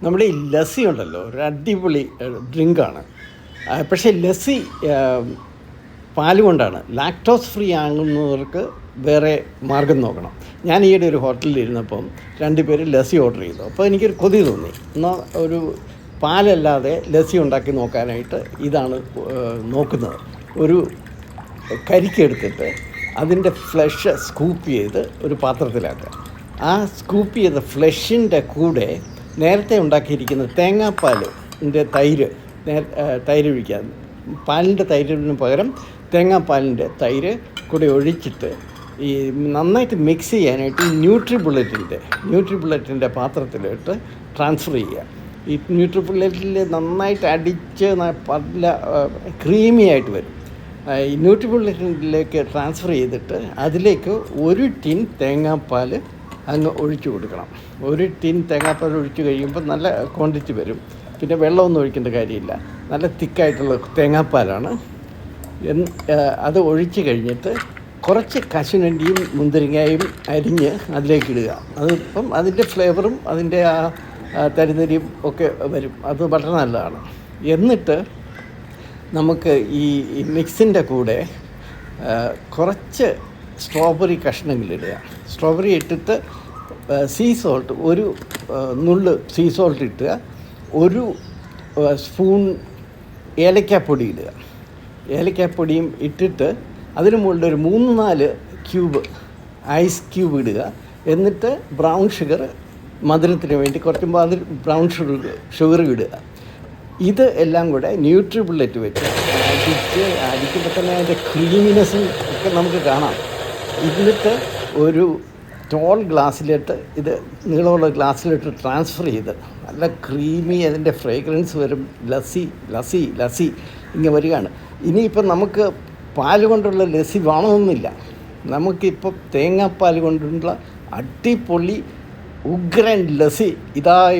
നമ്മുടെ ഈ ലസ്സി ഉണ്ടല്ലോ ഒരു അടിപൊളി ഡ്രിങ്കാണ്. പക്ഷേ ലസ്സി പാല് കൊണ്ടാണ്. ലാക്ടോസ് ഫ്രീ ആകുന്നവർക്ക് വേറെ മാർഗം നോക്കണം. ഞാൻ ഈയിടെ ഒരു ഹോട്ടലിൽ ഇരുന്നപ്പം 2 പേര് ലസ്സി ഓർഡർ ചെയ്തു. അപ്പോൾ എനിക്കൊരു കൊതി തോന്നി, എന്നാൽ ഒരു പാലല്ലാതെ ലസ്സി ഉണ്ടാക്കി നോക്കാനായിട്ട് ഇതാണ് നോക്കുന്നത്. ഒരു കരിക്കെടുത്തിട്ട് അതിൻ്റെ ഫ്ലഷ് സ്കൂപ്പ് ചെയ്ത് ഒരു പാത്രത്തിലാക്കുക. ആ സ്കൂപ്പ് ചെയ്ത ഫ്ലഷിൻ്റെ കൂടെ നേരത്തെ ഉണ്ടാക്കിയിരിക്കുന്ന തേങ്ങാപ്പാലിൻ്റെ തൈര് ഒഴിക്കുക. പാലിൻ്റെ തൈരിന് പകരം തേങ്ങാപ്പാലിൻ്റെ തൈര് കൂടെ ഒഴിച്ചിട്ട് ഈ നന്നായിട്ട് മിക്സ് ചെയ്യാനായിട്ട് ഈ ന്യൂട്രിബുള്ളറ്റിൻ്റെ പാത്രത്തിലിട്ട് ട്രാൻസ്ഫർ ചെയ്യുക. ഈ ന്യൂട്രിബുള്ളറ്റിൽ നന്നായിട്ട് അടിച്ച് നല്ല ക്രീമി ആയിട്ട് വരും. ഈ ന്യൂട്രിബുള്ളറ്റിലേക്ക് ട്രാൻസ്ഫർ ചെയ്തിട്ട് അതിലേക്ക് 1 ടിൻ തേങ്ങാപ്പാൽ അങ്ങ് ഒഴിച്ചു കൊടുക്കണം. 1 ടിൻ തേങ്ങാപ്പാൽ ഒഴിച്ച് കഴിയുമ്പോൾ നല്ല ക്വാണ്ടിറ്റി വരും. പിന്നെ വെള്ളമൊന്നും ഒഴിക്കേണ്ട കാര്യമില്ല. നല്ല തിക്കായിട്ടുള്ള തേങ്ങാപ്പാലാണ്. അത് ഒഴിച്ച് കഴിഞ്ഞിട്ട് കുറച്ച് കശുവണ്ടിയും മുന്തിരിങ്ങയും അരിഞ്ഞ് അതിലേക്ക് ഇടുക. അതിപ്പം അതിൻ്റെ ഫ്ലേവറും അതിൻ്റെ ആ തരിതരിയും ഒക്കെ വരും. അത് വളരെ നല്ലതാണ്. എന്നിട്ട് നമുക്ക് ഈ മിക്സിൻ്റെ കൂടെ കുറച്ച് സ്ട്രോബെറി കഷ്ണങ്ങളിടുക. സ്ട്രോബെറി ഇട്ടിട്ട് സീ സോൾട്ട്, ഒരു നുള്ള് സീ സോൾട്ട് ഇട്ടുക. 1 സ്പൂൺ ഏലക്കാപ്പൊടി ഇടുക. ഏലക്കാപ്പൊടിയും ഇട്ടിട്ട് അതിന് മുകളിൽ ഒരു 3-4 ക്യൂബ് ഐസ് ക്യൂബ് ഇടുക. എന്നിട്ട് ബ്രൗൺ ഷുഗർ, മധുരത്തിന് വേണ്ടി കുറച്ച് ബ്രൗൺ ഷുഗർ ഇടുക. ഇത് എല്ലാം കൂടെ ന്യൂട്രിബുള്ളറ്റ് വെച്ച് അടിക്കുമ്പോൾ തന്നെ അതിൻ്റെ ക്രീമിനെസ്സും ഒക്കെ നമുക്ക് കാണാം. എന്നിട്ട് ഒരു ടോൾ ഗ്ലാസ്സിലിട്ട്, ഇത് നീളമുള്ള ഗ്ലാസ്സിലിട്ട് ട്രാൻസ്ഫർ ചെയ്ത് നല്ല ക്രീമി അതിൻ്റെ ഫ്രേഗ്രൻസ് വരും. ലസ്സി ഇങ്ങനെ വരികയാണ്. ഇനിയിപ്പം നമുക്ക് പാല് കൊണ്ടുള്ള ലസ്സി വേണമെന്നില്ല. നമുക്കിപ്പോൾ തേങ്ങാപ്പാൽ കൊണ്ടുള്ള അടിപൊളി ഉഗ്രൻ ലസ്സി ഇതായി